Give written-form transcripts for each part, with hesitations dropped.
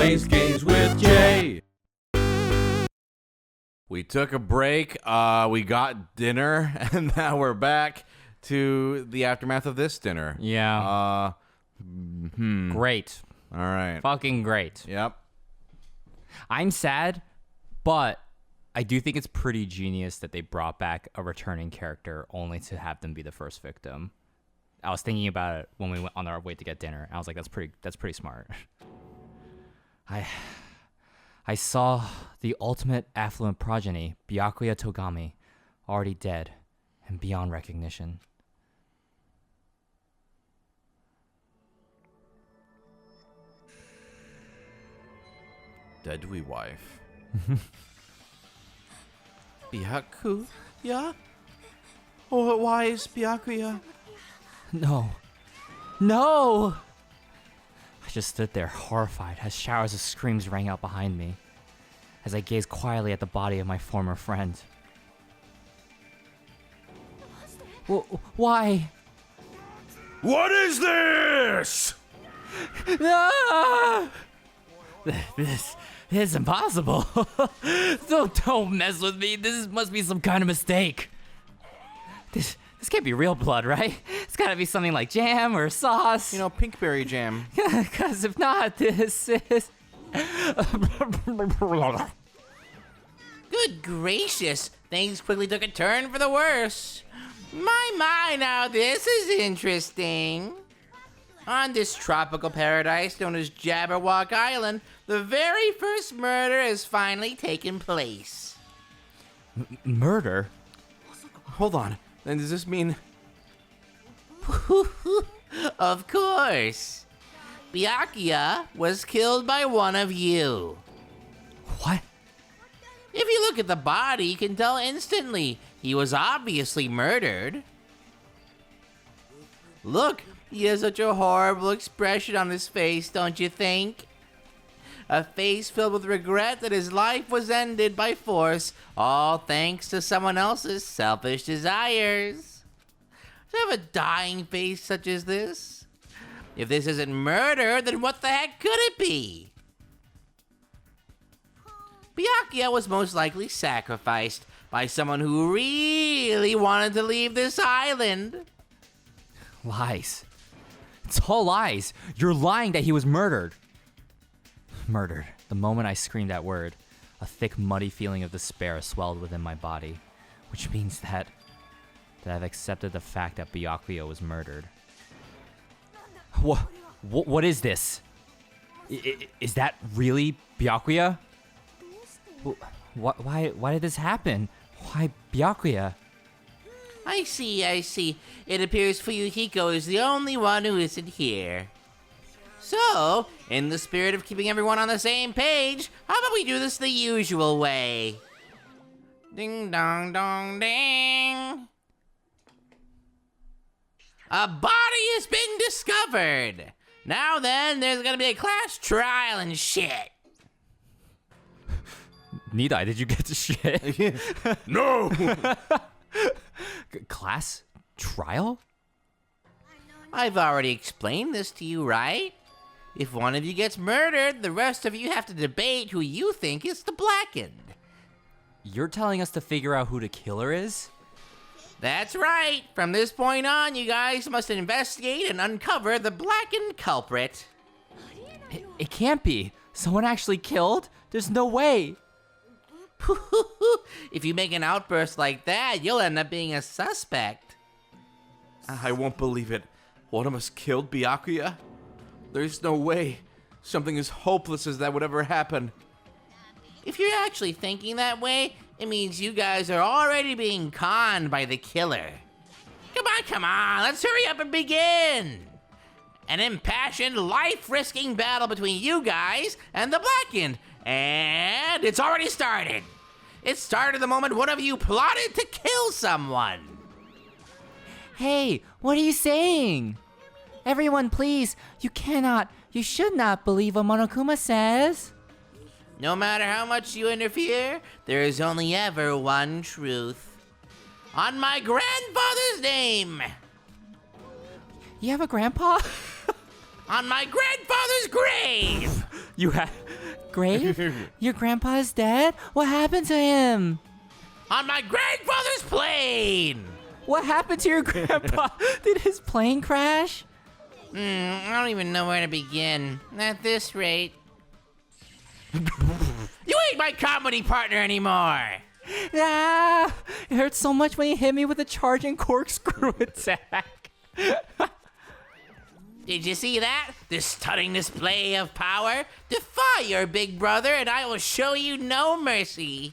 plays games with Jay. We took a break, we got dinner, and now we're back to the aftermath of this dinner. Yeah. Great. All right. Fucking great. Yep. I'm sad, but I do think it's pretty genius that they brought back a returning character only to have them be the first victim. I was thinking about it when we went on our way to get dinner. I was like, that's pretty smart. I saw the ultimate affluent progeny, Byakuya Togami, already dead and beyond recognition. Dead we wife. Byakuya? Oh, why is Byakuya? No. No! I just stood there horrified as showers of screams rang out behind me as I gazed quietly at the body of my former friend. Why? What is this? Ah! This is impossible. Don't mess with me. This must be some kind of mistake. This can't be real blood, right? It's gotta be something like jam or sauce. You know, pinkberry jam. Because if not, this is... Good gracious, things quickly took a turn for the worse. My, now this is interesting. On this tropical paradise known as Jabberwock Island, the very first murder has finally taken place. Murder? Hold on. Then does this mean... Of course. Byakuya was killed by one of you. What? If you look at the body, you can tell instantly he was obviously murdered. Look, he has such a horrible expression on his face, don't you think? A face filled with regret that his life was ended by force, all thanks to someone else's selfish desires. To have a dying face such as this? If this isn't murder, then what the heck could it be? Byakuya was most likely sacrificed by someone who really wanted to leave this island. Lies. It's all lies. You're lying that he was murdered. Murdered. The moment I screamed that word, a thick, muddy feeling of despair swelled within my body, which means that I've accepted the fact that Byakuya was murdered. What is this? Is that really Byakuya? Why did this happen? Why Byakuya? I see. It appears Fuyuhiko is the only one who isn't here. So, in the spirit of keeping everyone on the same page, how about we do this the usual way? Ding dong dong ding. A body has been discovered. Now then, there's gonna be a class trial and shit. Nidai, did you get to shit? No! Class trial? I've already explained this to you, right? If one of you gets murdered, the rest of you have to debate who you think is the blackened. You're telling us to figure out who the killer is? That's right. From this point on, you guys must investigate and uncover the blackened culprit. It can't be. Someone actually killed? There's no way. If you make an outburst like that, you'll end up being a suspect. I won't believe it. One of us killed Byakuya? There's no way. Something as hopeless as that would ever happen. If you're actually thinking that way, it means you guys are already being conned by the killer. Come on, let's hurry up and begin. An impassioned, life-risking battle between you guys and the blackened. And it's already started. It started the moment one of you plotted to kill someone. Hey, what are you saying? Everyone, please, you should not believe what Monokuma says. No matter how much you interfere, there is only ever one truth. On my grandfather's name. You have a grandpa? On my grandfather's grave. You have grave? Your grandpa is dead? What happened to him? On my grandfather's plane! What happened to your grandpa? Did his plane crash? I don't even know where to begin. At this rate. You ain't my comedy partner anymore! Ah, it hurt so much when you hit me with a charging corkscrew attack. Did you see that? This stunning display of power? Defy your big brother and I will show you no mercy.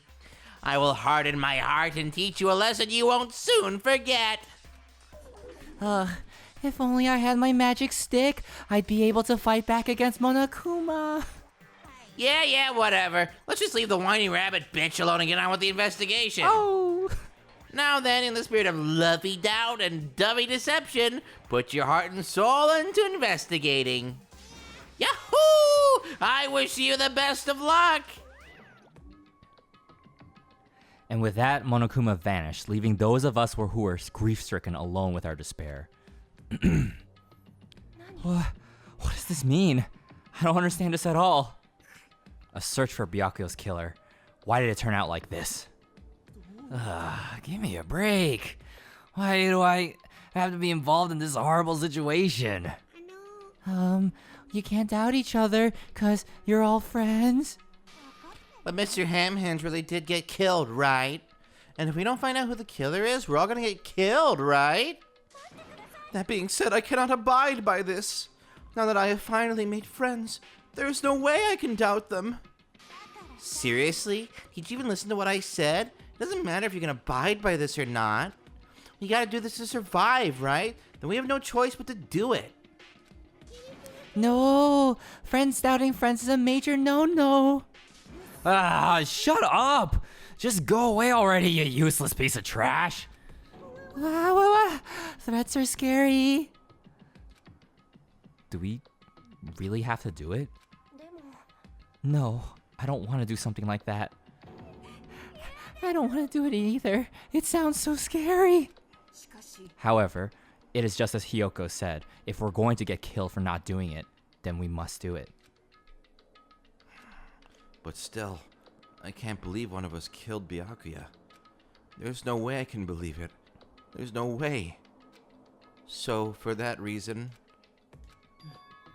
I will harden my heart and teach you a lesson you won't soon forget. If only I had my magic stick, I'd be able to fight back against Monokuma. Yeah, whatever. Let's just leave the whiny rabbit bitch alone and get on with the investigation. Oh. Now then, in the spirit of lovey doubt and dovey deception, put your heart and soul into investigating. Yahoo! I wish you the best of luck! And with that, Monokuma vanished, leaving those of us who were grief-stricken alone with our despair. What does this mean? I don't understand this at all. A search for Byakuyo's killer. Why did it turn out like this? Give me a break. Why do I have to be involved in this horrible situation? You can't doubt each other, 'cause you're all friends. But Mr. Hamhands really did get killed, right? And if we don't find out who the killer is, we're all gonna get killed, right? That being said, I cannot abide by this. Now that I have finally made friends, there is no way I can doubt them. Seriously? Did you even listen to what I said? It doesn't matter if you can abide by this or not. You gotta do this to survive, right? Then we have no choice but to do it. No, friends doubting friends is a major no-no. Shut up! Just go away already, you useless piece of trash. Threats are scary. Do we really have to do it? No, I don't want to do something like that. I don't want to do it either. It sounds so scary. However, it is just as Hiyoko said. If we're going to get killed for not doing it, then we must do it. But still, I can't believe one of us killed Byakuya. There's no way I can believe it. There's no way. So, for that reason,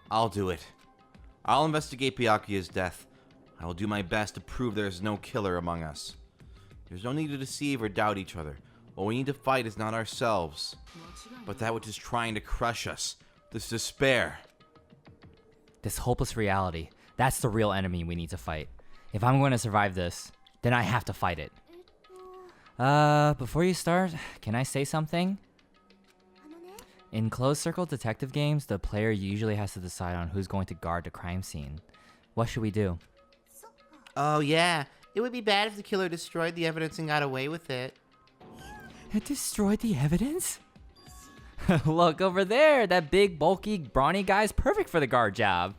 I'll do it. I'll investigate Byakuya's death. I will do my best to prove there is no killer among us. There's no need to deceive or doubt each other. What we need to fight is not ourselves, but that which is trying to crush us. This despair. This hopeless reality. That's the real enemy we need to fight. If I'm going to survive this, then I have to fight it. Before you start, can I say something? In closed circle detective games, the player usually has to decide on who's going to guard the crime scene. What should we do? Oh yeah, it would be bad if the killer destroyed the evidence and got away with it. It destroyed the evidence? Look over there, that big, bulky, brawny guy's perfect for the guard job.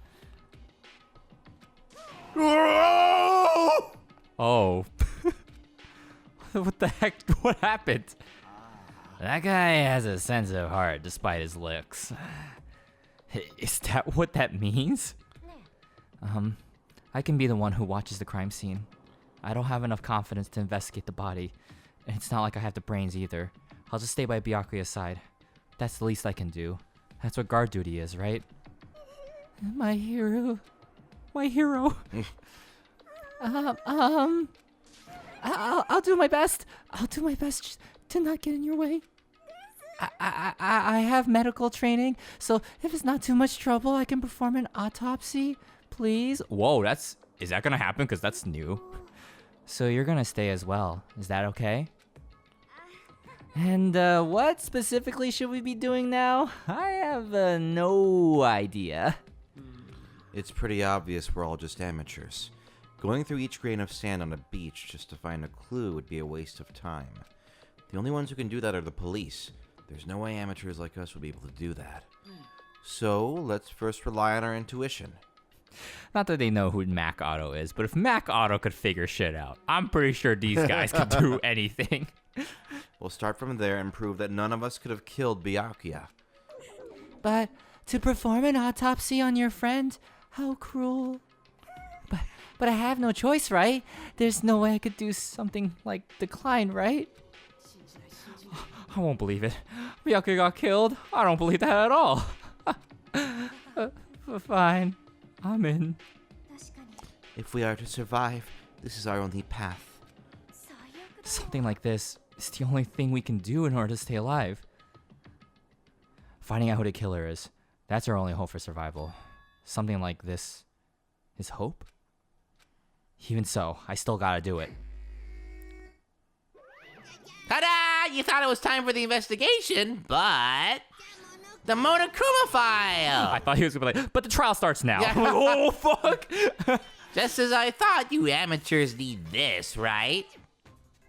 Oh. What the heck? What happened? That guy has a sense of heart despite his looks. Is that what that means? I can be the one who watches the crime scene. I don't have enough confidence to investigate the body. And it's not like I have the brains either. I'll just stay by Byakuya's side. That's the least I can do. That's what guard duty is, right? My hero. My hero. I'll do my best. I'll do my best to not get in your way. I have medical training, so if it's not too much trouble, I can perform an autopsy, please. Whoa, is that gonna happen? Because that's new. So you're gonna stay as well. Is that okay? And what specifically should we be doing now? I have no idea. It's pretty obvious we're all just amateurs. Going through each grain of sand on a beach just to find a clue would be a waste of time. The only ones who can do that are the police. There's no way amateurs like us will be able to do that. So, let's first rely on our intuition. Not that they know who Mac Otto is, but if Mac Otto could figure shit out, I'm pretty sure these guys could do anything. We'll start from there and prove that none of us could have killed Byakuya. But to perform an autopsy on your friend? How cruel. But I have no choice, right? There's no way I could do something like decline, right? I won't believe it. Byakuya got killed. I don't believe that at all. Fine. I'm in. If we are to survive, this is our only path. Something like this is the only thing we can do in order to stay alive. Finding out who the killer is, that's our only hope for survival. Something like this is hope? Even so, I still gotta do it. Ta-da! You thought it was time for the investigation, but... The Monokuma file! I thought he was gonna be like, but the trial starts now. Yeah. I'm like, oh, fuck! Just as I thought, you amateurs need this, right?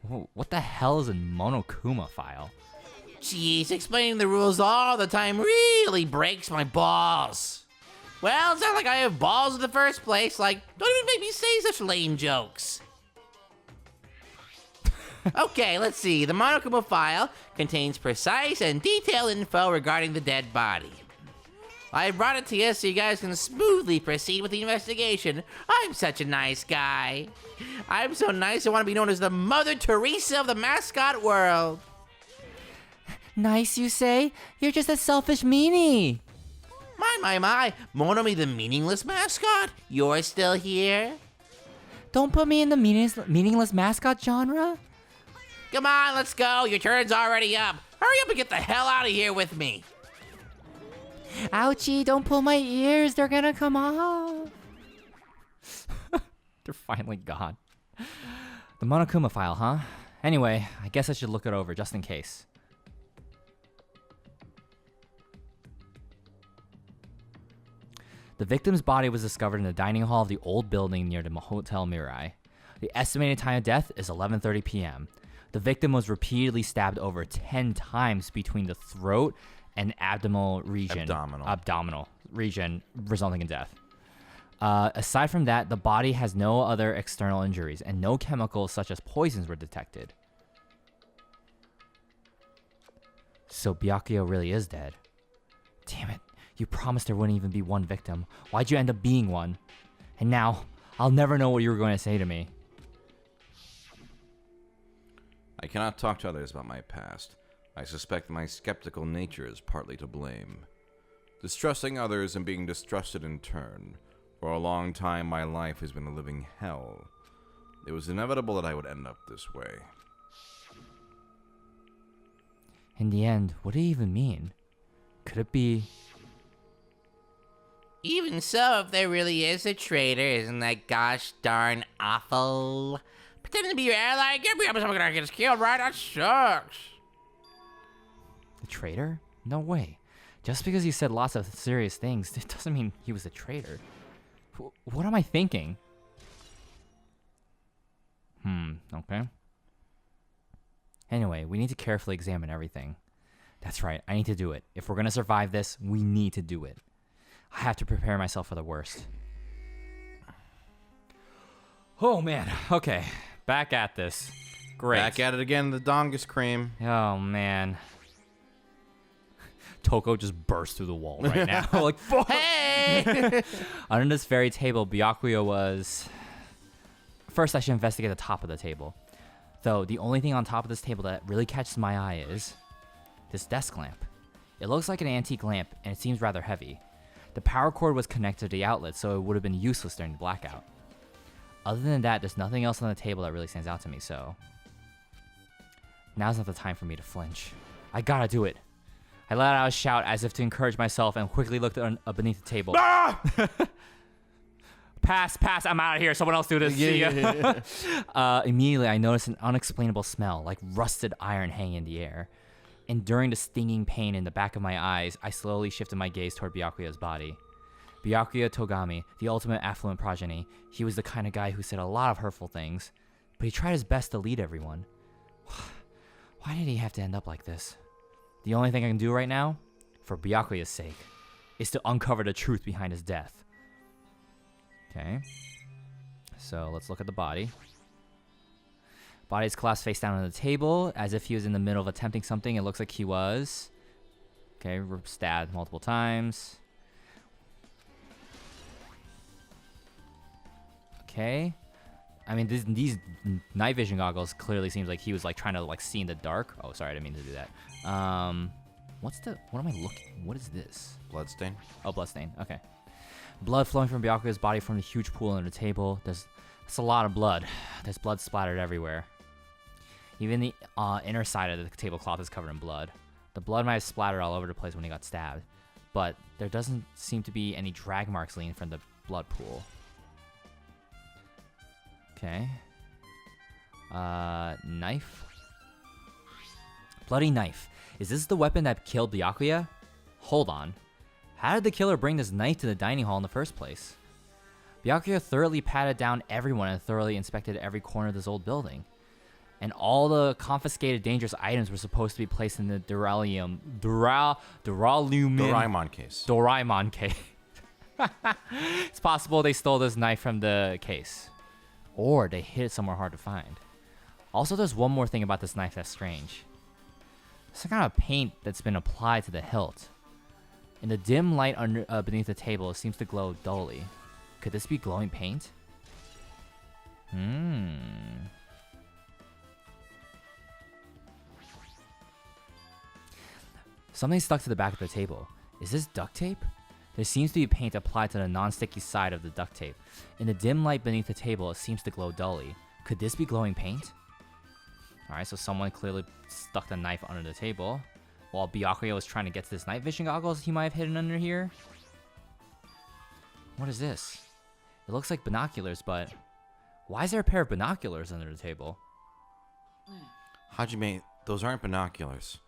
Whoa, what the hell is a Monokuma file? Jeez, explaining the rules all the time really breaks my balls. Well, it's not like I have balls in the first place. Like, don't even make me say such lame jokes. Okay, let's see. The Monokuma file contains precise and detailed info regarding the dead body. I brought it to you so you guys can smoothly proceed with the investigation. I'm such a nice guy. I'm so nice I want to be known as the Mother Teresa of the mascot world. Nice, you say? You're just a selfish meanie. My. Monomi the meaningless mascot? You're still here? Don't put me in the meaningless mascot genre. Come on, let's go. Your turn's already up. Hurry up and get the hell out of here with me. Ouchie, don't pull my ears. They're gonna come off. They're finally gone. The Monokuma file, huh? Anyway, I guess I should look it over just in case. The victim's body was discovered in the dining hall of the old building near the Hotel Mirai. The estimated time of death is 11:30 p.m. The victim was repeatedly stabbed over 10 times between the throat and abdominal region, resulting in death. Aside from that, the body has no other external injuries, and no chemicals such as poisons were detected. So Byakuya really is dead. Damn it. You promised there wouldn't even be one victim. Why'd you end up being one? And now, I'll never know what you were going to say to me. I cannot talk to others about my past. I suspect my skeptical nature is partly to blame. Distrusting others and being distrusted in turn. For a long time, my life has been a living hell. It was inevitable that I would end up this way. In the end, what did it even mean? Could it be... Even so, if there really is a traitor, isn't that gosh darn awful? Pretending to be your ally, get me up and someone gets killed, right? That sucks. The traitor? No way. Just because he said lots of serious things, it doesn't mean he was a traitor. What am I thinking? Okay. Anyway, we need to carefully examine everything. That's right, I need to do it. If we're gonna survive this, we need to do it. I have to prepare myself for the worst. Oh man, okay. Back at this. Great. Back at it again, the dongus cream. Oh man. Toko just burst through the wall right now. Like, fuck! Hey! Under this very table, Byakuya was... First, I should investigate the top of the table. Though, the only thing on top of this table that really catches my eye is... this desk lamp. It looks like an antique lamp, and it seems rather heavy. The power cord was connected to the outlet, so it would have been useless during the blackout. Other than that, there's nothing else on the table that really stands out to me, so... Now's not the time for me to flinch. I gotta do it. I let out a shout as if to encourage myself and quickly looked beneath the table. Ah! Pass, I'm out of here. Someone else do this. See ya. Immediately, I noticed an unexplainable smell, like rusted iron hanging in the air. Enduring the stinging pain in the back of my eyes, I slowly shifted my gaze toward Byakuya's body. Byakuya Togami, the ultimate affluent progeny, he was the kind of guy who said a lot of hurtful things, but he tried his best to lead everyone. Why did he have to end up like this? The only thing I can do right now, for Byakuya's sake, is to uncover the truth behind his death. Okay. So let's look at the body. Body is collapsed face down on the table, as if he was in the middle of attempting something. It looks like he was. Okay, stabbed multiple times. Okay. I mean, these night vision goggles clearly seems like he was like trying to like see in the dark. Oh, sorry, I didn't mean to do that. What am I looking? What is this? Bloodstain. Oh, bloodstain. Okay. Blood flowing from Byakuya's body from the huge pool under the table. That's a lot of blood. There's blood splattered everywhere. Even the inner side of the tablecloth is covered in blood. The blood might have splattered all over the place when he got stabbed, but there doesn't seem to be any drag marks leading from the blood pool. Okay. Knife. Bloody knife. Is this the weapon that killed Byakuya? Hold on. How did the killer bring this knife to the dining hall in the first place? Byakuya thoroughly patted down everyone and thoroughly inspected every corner of this old building. And all the confiscated dangerous items were supposed to be placed in the Duralumin Doraemon case. Doraemon case. It's possible they stole this knife from the case. Or they hid it somewhere hard to find. Also, there's one more thing about this knife that's strange. Some kind of paint that's been applied to the hilt. In the dim light beneath the table, it seems to glow dully. Could this be glowing paint? Something stuck to the back of the table. Is this duct tape? There seems to be paint applied to the non-sticky side of the duct tape. In the dim light beneath the table, it seems to glow dully. Could this be glowing paint? Alright, so someone clearly stuck the knife under the table. While Byakuya was trying to get to this night vision goggles he might have hidden under here. What is this? It looks like binoculars, but why is there a pair of binoculars under the table? Hajime, those aren't binoculars.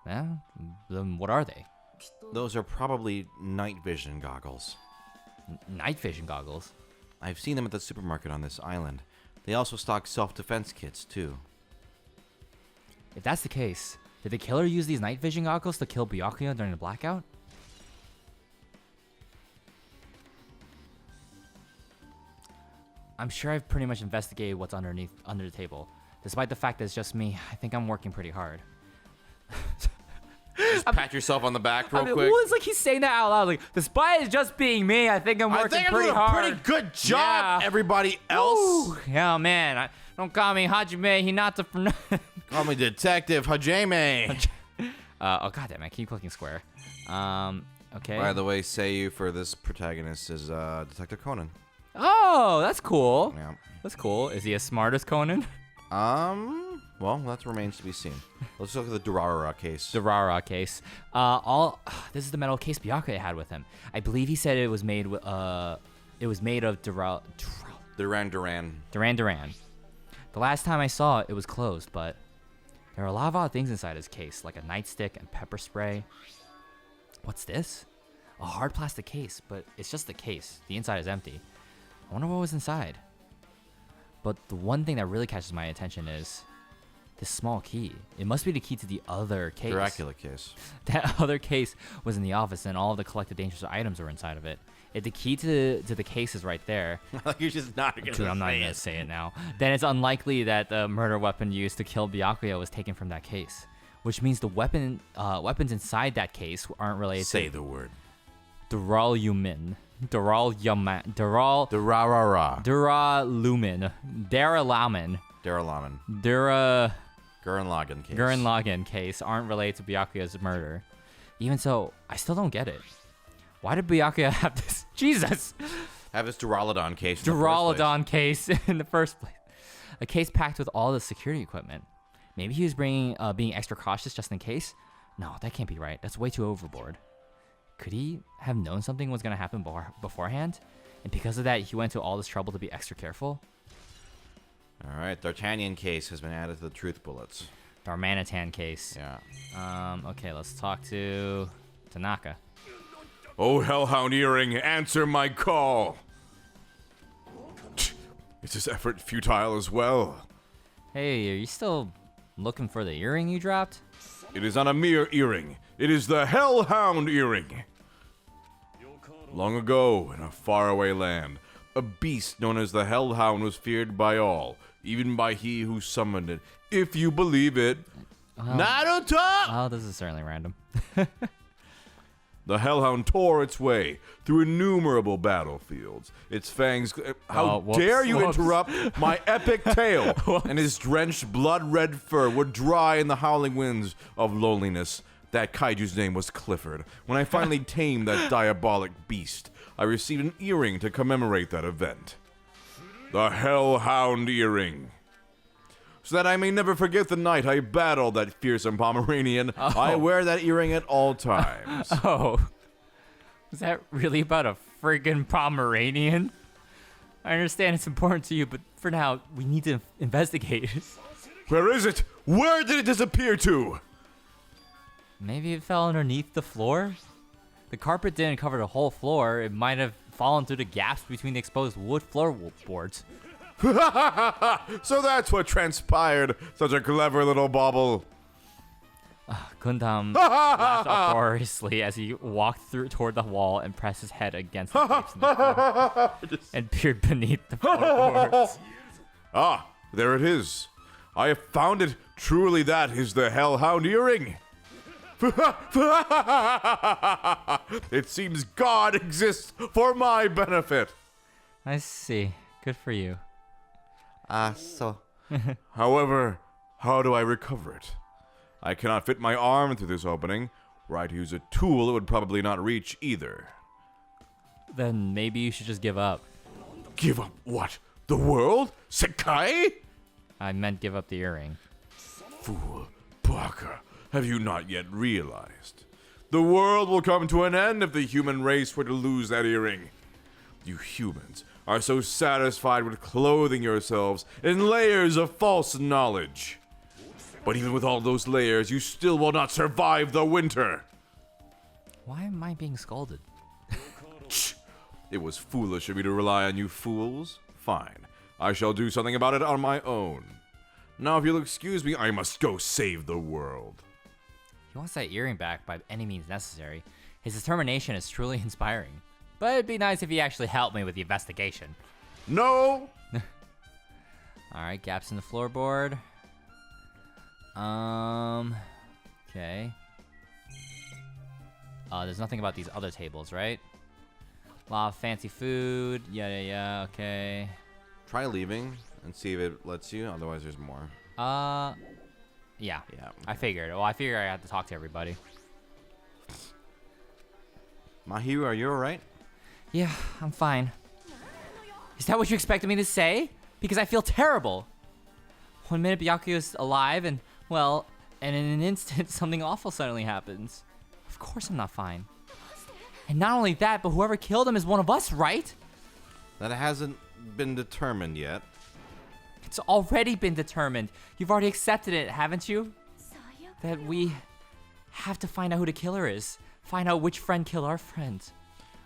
Yeah? Then what are they? Those are probably night vision goggles. Night vision goggles? I've seen them at the supermarket on this island. They also stock self-defense kits, too. If that's the case, did the killer use these night vision goggles to kill Byakuya during the blackout? I'm sure I've pretty much investigated what's under the table. Despite the fact that it's just me, I think I'm working pretty hard. Just pat yourself on the back real quick. Well, it's like he's saying that out loud. Like, despite it just being me, I think I'm working pretty doing hard. a pretty good job, Yeah. everybody else. Ooh, yeah, man. Don't call me Hajime Hinata for nothing. Call me Detective Hajime. Oh, goddamn, I keep clicking square. Okay. By the way, Seiyu for this protagonist is Detective Conan. Oh, that's cool. Yeah. That's cool. Is he as smart as Conan? Well, that remains to be seen. Let's look at the Durara case. Durara case. This is the metal case Byakuya had with him. I believe he said it was made with of Duran. Duran. The last time I saw it, it was closed, but there are a lot of odd things inside his case, like a nightstick and pepper spray. What's this? A hard plastic case, but it's just the case. The inside is empty. I wonder what was inside. But the one thing that really catches my attention is this small key. It must be the key to the other case. Dracula case. That other case was in the office, and all of the collected dangerous items were inside of it. If the key to the case is right there, You're just not gonna dude, I'm not even gonna say it now. Then it's unlikely that the murder weapon used to kill Byakuya was taken from that case, which means the weapons inside that case aren't related. Say to the word. Duralumin. Durarara. Duralumin. Duralumin. Gurren Lagann case. Gurren Lagann case aren't related to Byakuya's murder. Even so, I still don't get it. Why did Byakuya have this? Jesus! Have this Duraludon case. Duraludon case in the first place. A case packed with all the security equipment. Maybe he was being extra cautious just in case? No, that can't be right. That's way too overboard. Could he have known something was going to happen beforehand? And because of that, he went to all this trouble to be extra careful? All right, D'Artagnan case has been added to the truth bullets. Darmanitan case. Yeah. Okay, let's talk to Tanaka. Oh, Hellhound Earring, answer my call. Is this effort futile as well? Hey, are you still looking for the earring you dropped? It is not a mere earring. It is the Hellhound Earring. Long ago, in a faraway land, a beast known as the Hellhound was feared by all, even by he who summoned it, if you believe it. Naruto! Oh, this is certainly random. The Hellhound tore its way through innumerable battlefields. Its fangs... How whoops, dare you whoops. interrupt my epic tale? And his drenched, blood-red fur would dry in the howling winds of loneliness. That kaiju's name was Clifford. When I finally tamed that diabolic beast, I received an earring to commemorate that event. The Hellhound Earring. So that I may never forget the night I battled that fearsome Pomeranian, I wear that earring at all times. Oh. Is that really about a friggin' Pomeranian? I understand it's important to you, but for now, we need to investigate. Where is it? Where did it disappear to? Maybe it fell underneath the floor? The carpet didn't cover the whole floor. It might have fallen through the gaps between the exposed wood floorboards. So that's what transpired. Such a clever little bauble. Gundam laughed uproariously as he walked toward the wall and pressed his head against the tapes in the floor and peered beneath the floorboards. Ah, there it is. I have found it. Truly that is the Hellhound Earring. It seems God exists for my benefit. I see. Good for you. However, how do I recover it? I cannot fit my arm through this opening. Were I to use a tool, it would probably not reach either. Then maybe you should just give up. Give up what? The world? Sekai? I meant give up the earring. Fool, Parker, have you not yet realized? The world will come to an end if the human race were to lose that earring. You humans are so satisfied with clothing yourselves in layers of false knowledge. But even with all those layers, you still will not survive the winter. Why am I being scolded? It was foolish of me to rely on you fools. Fine, I shall do something about it on my own. Now, if you'll excuse me, I must go save the world. He wants that earring back by any means necessary. His determination is truly inspiring. But it'd be nice if he actually helped me with the investigation. No! Alright, gaps in the floorboard. Okay. There's nothing about these other tables, right? A lot of fancy food. Yeah, okay. Try leaving and see if it lets you. Otherwise, there's more. Yeah. Yeah. I figured. Well, I figured I had to talk to everybody. Mahiru, are you alright? Yeah, I'm fine. Is that what you expected me to say? Because I feel terrible. One minute Byakuya's alive and, well, and in an instant something awful suddenly happens. Of course I'm not fine. And not only that, but whoever killed him is one of us, right? That hasn't been determined yet. It's already been determined. You've already accepted it, haven't you? That we have to find out who the killer is. Find out which friend killed our friend.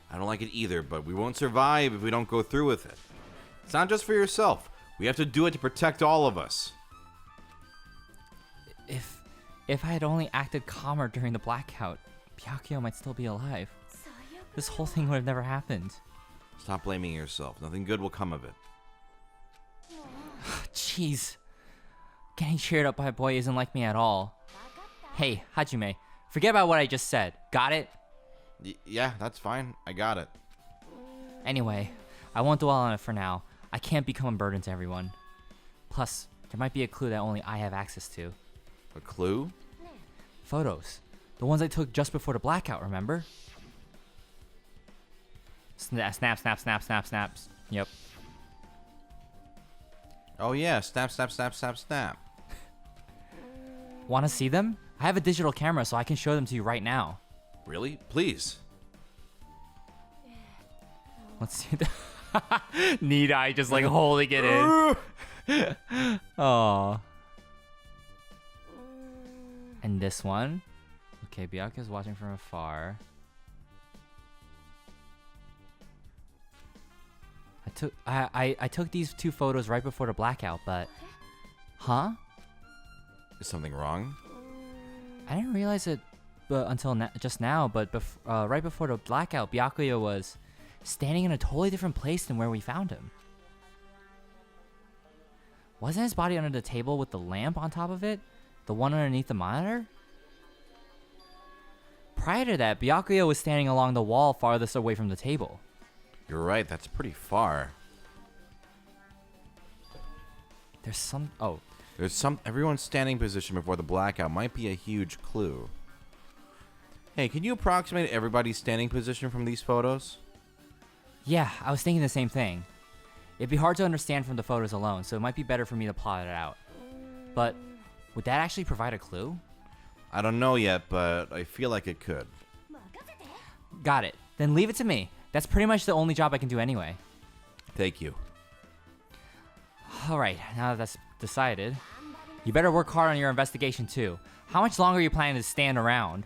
I don't like it either, but we won't survive if we don't go through with it. It's not just for yourself. We have to do it to protect all of us. If I had only acted calmer during the blackout, Byakuya might still be alive. This whole thing would have never happened. Stop blaming yourself. Nothing good will come of it. Jeez. Getting cheered up by a boy isn't like me at all. Hey, Hajime, forget about what I just said. Got it? Yeah, that's fine. I got it. Anyway, I won't dwell on it for now. I can't become a burden to everyone. Plus, there might be a clue that only I have access to. A clue? Photos. The ones I took just before the blackout, remember? Snaps. Yep. Oh yeah, snap, snap, snap, snap, snap. Want to see them? I have a digital camera, so I can show them to you right now. Really? Please. Let's see. Need I just like holding it in. Oh. And this one. Okay, Byakuya's watching from afar. I took these two photos right before the blackout, but huh? Is something wrong? I didn't realize it until just now, but right before the blackout, Byakuya was standing in a totally different place than where we found him. Wasn't his body under the table with the lamp on top of it? The one underneath the monitor? prior to that, Byakuya was standing along the wall farthest away from the table. You're right, that's pretty far. There's some... Oh, Everyone's standing position before the blackout might be a huge clue. Hey, can you approximate everybody's standing position from these photos? yeah, I was thinking the same thing. It'd be hard to understand from the photos alone, so it might be better for me to plot it out. But would that actually provide a clue? I don't know yet, but I feel like it could. Got it. Then leave it to me. That's pretty much the only job I can do anyway. Thank you. Alright, now that that's decided, you better work hard on your investigation too. How much longer are you planning to stand around?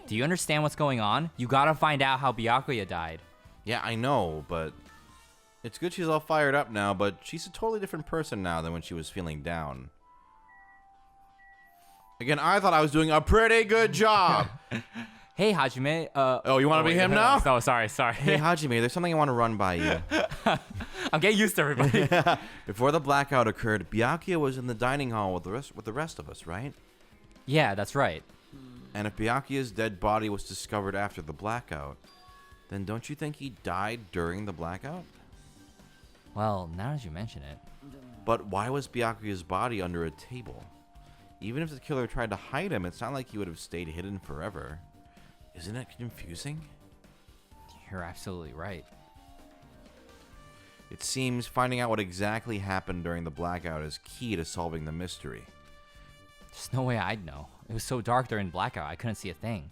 Do you understand what's going on? You gotta find out how Byakuya died. Yeah, I know, but it's good she's all fired up now, but she's a totally different person now than when she was feeling down. Again, I thought I was doing a pretty good job. Hey, Hajime, Oh, you want to be him now? No, sorry. Hey, Hajime, there's something I want to run by you. I'm getting used to everybody. Before the blackout occurred, Byakuya was in the dining hall with the rest of us, right? Yeah, that's right. And if Byakuya's dead body was discovered after the blackout, then don't you think he died during the blackout? Well, now that you mention it. But why was Byakuya's body under a table? Even if the killer tried to hide him, it's not like he would have stayed hidden forever. Isn't it confusing? You're absolutely right. It seems finding out what exactly happened during the blackout is key to solving the mystery. There's no way I'd know. It was so dark during blackout, I couldn't see a thing.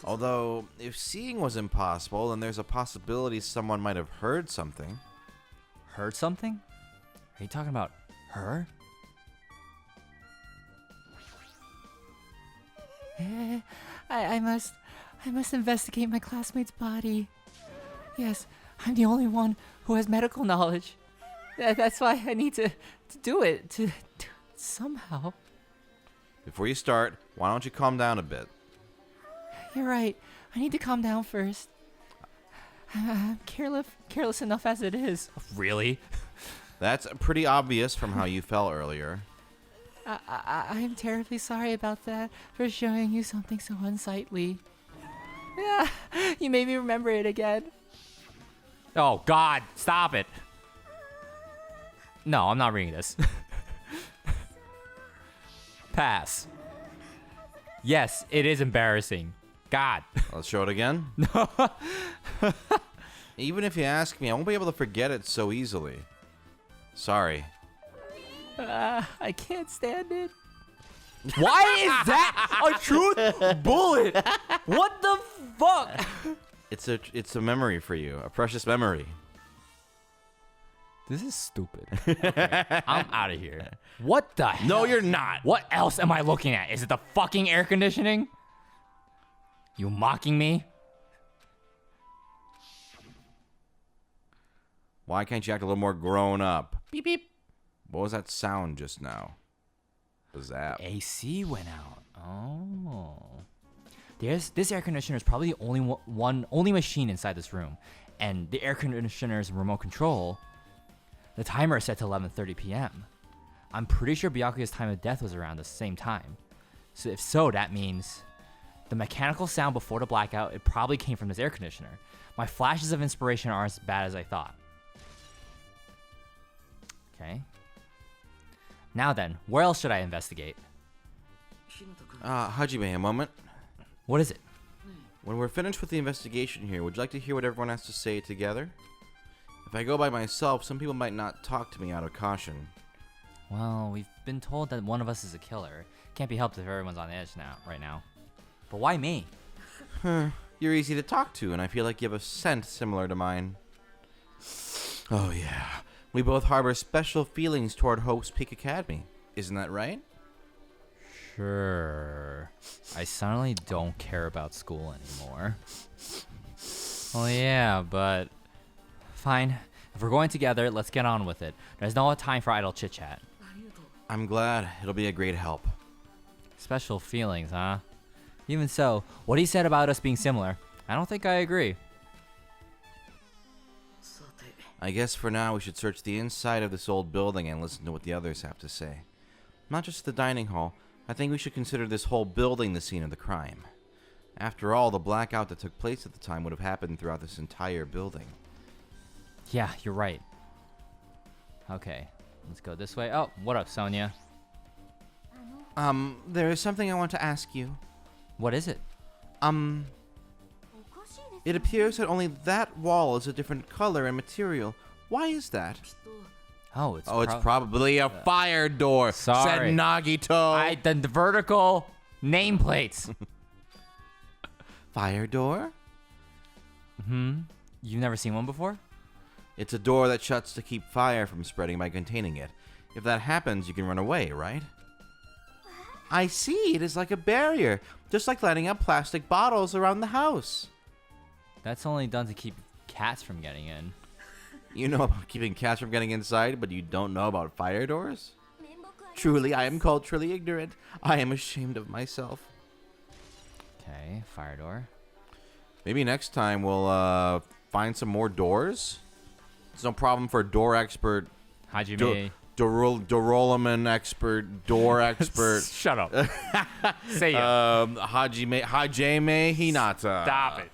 Although, if seeing was impossible, then there's a possibility someone might have heard something. Heard something? Are you talking about her? I must investigate my classmate's body. Yes, I'm the only one who has medical knowledge. That's why I need to do it, to somehow. Before you start, why don't you calm down a bit? You're right. I need to calm down first. I'm careless enough as it is. Really? That's pretty obvious from how you fell earlier. I'm terribly sorry about that, for showing you something so unsightly. Yeah, you made me remember it again. Oh, God, stop it. No, I'm not reading this. Pass. Yes, it is embarrassing. God. Let's show it again. Even if you ask me, I won't be able to forget it so easily. Sorry. I can't stand it. Why is that a truth bullet? What the fuck? It's a memory for you, a precious memory. This is stupid. Okay, I'm out of here. What the hell? No, you're not. What else am I looking at? Is it the fucking air conditioning? You mocking me? Why can't you act a little more grown up? Beep beep. What was that sound just now? The zap. AC went out. Oh. This air conditioner is probably the only machine inside this room. And the air conditioner's remote control, the timer is set to 11:30 p.m. I'm pretty sure Byakuya's time of death was around the same time. So if so, that means the mechanical sound before the blackout, it probably came from this air conditioner. My flashes of inspiration aren't as bad as I thought. Okay. Now then, where else should I investigate? Hajime, a moment. What is it? When we're finished with the investigation here, would you like to hear what everyone has to say together? If I go by myself, some people might not talk to me out of caution. Well, we've been told that one of us is a killer. Can't be helped if everyone's on edge right now. But why me? You're easy to talk to, and I feel like you have a scent similar to mine. Oh yeah. We both harbor special feelings toward Hope's Peak Academy. Isn't that right? Sure. I suddenly don't care about school anymore. Well, yeah, but... Fine. If we're going together, let's get on with it. There's no time for idle chit-chat. I'm glad. It'll be a great help. Special feelings, huh? Even so, what he said about us being similar, I don't think I agree. I guess for now we should search the inside of this old building and listen to what the others have to say. Not just the dining hall. I think we should consider this whole building the scene of the crime. After all, the blackout that took place at the time would have happened throughout this entire building. Yeah, you're right. Okay, let's go this way. Oh, what up, Sonia? There is something I want to ask you. What is it? It appears that only that wall is a different color and material. Why is that? Oh, it's It's probably a fire door, Sorry. said Nagito. the vertical nameplates. Fire door? You've never seen one before? It's a door that shuts to keep fire from spreading by containing it. If that happens, you can run away, right? I see. It is like a barrier, just like lighting up plastic bottles around the house. That's only done to keep cats from getting in. You know about keeping cats from getting inside, but you don't know about fire doors? Truly, I am culturally ignorant. I am ashamed of myself. Okay, fire door. Maybe next time we'll find some more doors. It's no problem for door expert, Hajime. Duralumin expert, door expert. Shut up. Say it. Hajime Hinata. Stop it.